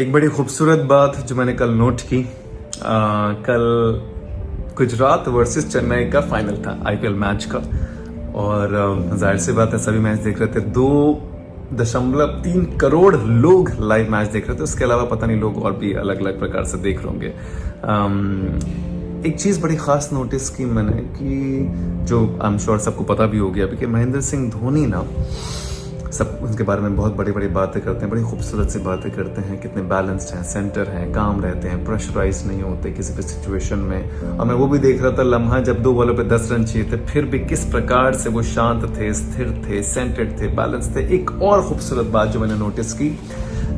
एक बड़ी खूबसूरत बात जो मैंने कल नोट की, कल गुजरात वर्सेस चेन्नई का फाइनल था आईपीएल मैच का। और जाहिर सी बात है सभी मैच देख रहे थे। 2.3 करोड़ लोग लाइव मैच देख रहे थे। उसके अलावा पता नहीं लोग और भी अलग अलग प्रकार से देख रहे होंगे। एक चीज़ बड़ी ख़ास नोटिस की मैंने कि जो आई एम श्योर सबको पता भी हो गया कि महेंद्र सिंह धोनी ना, सब उनके बारे में बहुत बड़ी बड़ी बातें करते हैं, बड़ी खूबसूरत सी बातें करते हैं, कितने बैलेंस्ड हैं, सेंटर हैं, काम रहते हैं, प्रेशराइज नहीं होते किसी भी सिचुएशन में। और मैं वो भी देख रहा था लम्हा जब 2 बॉलों पे 10 रन चाहिए थे, फिर भी किस प्रकार से वो शांत थे, स्थिर थे, सेंटर्ड थे, बैलेंस थे। एक और खूबसूरत बात जो मैंने नोटिस की,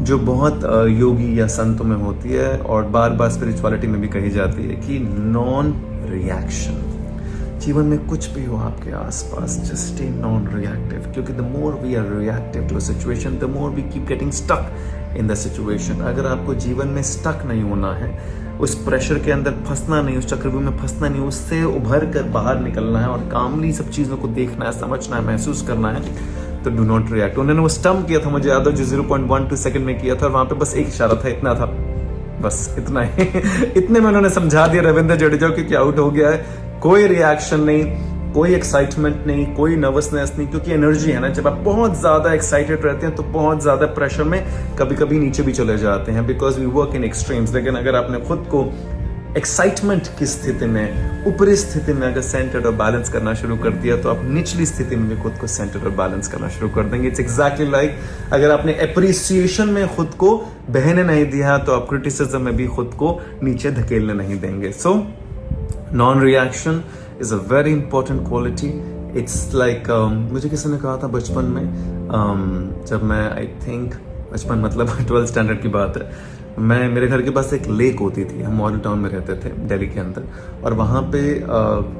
जो बहुत योगी या संतों में होती है और बार बार स्पिरिचुअलिटी में भी कही जाती है कि नॉन रिएक्शन। जीवन में कुछ भी हो आपके आसपास, जस्ट स्टे नॉन रिएक्टिव, क्योंकि the more we are reactive to a situation, the more we keep getting stuck in the situation. अगर आपको जीवन में स्टक नहीं होना है, उस प्रेशर के अंदर फंसना नहीं, उस चक्रव्यूह में फंसना नहीं, उससे उभर कर बाहर निकलना है और कामली सब चीज़ों को देखना है, समझना है, महसूस करना है, तो डू नॉट रिएक्ट। उन्होंने वो स्टम्प किया था, मुझे याद है, जो 0.12 सेकंड में किया था, और वहां पे बस एक इशारा था, इतना था, बस इतना ही। इतने में उन्होंने समझा दिया रविंद्र जडेजा कि आउट हो गया है। कोई रिएक्शन नहीं, कोई एक्साइटमेंट नहीं, कोई नर्वसनेस नहीं, क्योंकि एनर्जी है ना, जब आप बहुत ज्यादा एक्साइटेड रहते हैं तो बहुत ज्यादा प्रेशर में कभी कभी नीचे भी चले जाते हैं, because we work in extremes. लेकिन अगर आपने खुद को एक्साइटमेंट की स्थिति में, ऊपरी स्थिति में अगर सेंटर्ड और बैलेंस करना शुरू कर दिया, तो आप निचली स्थिति में भी खुद को सेंटर्ड और बैलेंस करना शुरू कर देंगे। इट्स एग्जैक्टली लाइक अगर आपने एप्रिसिएशन में खुद को बहने नहीं दिया, तो आप क्रिटिसिज्म में भी खुद को नीचे धकेलने नहीं देंगे। So non reaction is a very important quality. It's like मुझे किसी ने कहा था बचपन में, जब मैं आई थिंक बचपन मतलब 12th स्टैंडर्ड की बात है, मेरे घर के पास एक लेक होती थी, हम मॉडल टाउन में रहते थे दिल्ली के अंदर, और वहाँ पे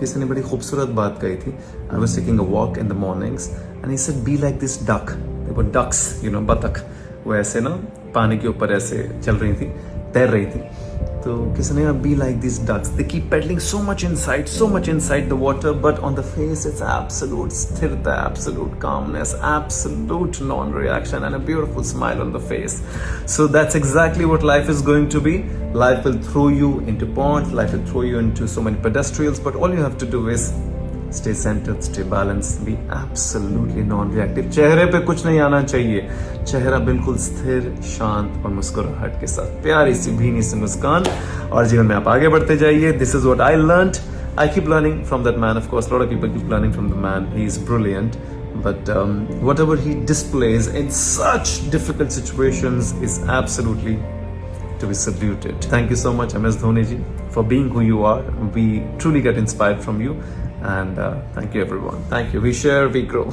किसी ने बड़ी खूबसूरत बात कही थी। I was taking a walk in the mornings and he said B like this duck. वो डक्स, यू नो, बतख, वो ऐसे ना पानी के ऊपर ऐसे चल रही थी, तैर रही थी। तो किसी ने be like this ducks, they keep paddling so much inside the water, but on the face it's absolute स्थिरता, absolute calmness, absolute non-reaction, and a beautiful smile on the face. So that's exactly what life is going to be. Life will throw you into ponds, life will throw you into so many pedestrians, but all you have to do is stay centered, stay balanced, be absolutely non-reactive. चेहरे पे कुछ नहीं आना चाहिए, चेहरा बिल्कुल स्थिर, शांत और मुस्कुराहट के साथ, प्यारी सी भीनी सी मुस्कान, और जीवन में आप आगे बढ़ते जाइए। This is what I learned. I keep learning from that man. Of course, a lot of people keep learning from the man. He is brilliant. But whatever he displays in such difficult situations is absolutely to be saluted. Thank you so much, MS Dhoni ji, for being who you are. We truly get inspired from you. And thank you everyone. Thank you. We share, we grow.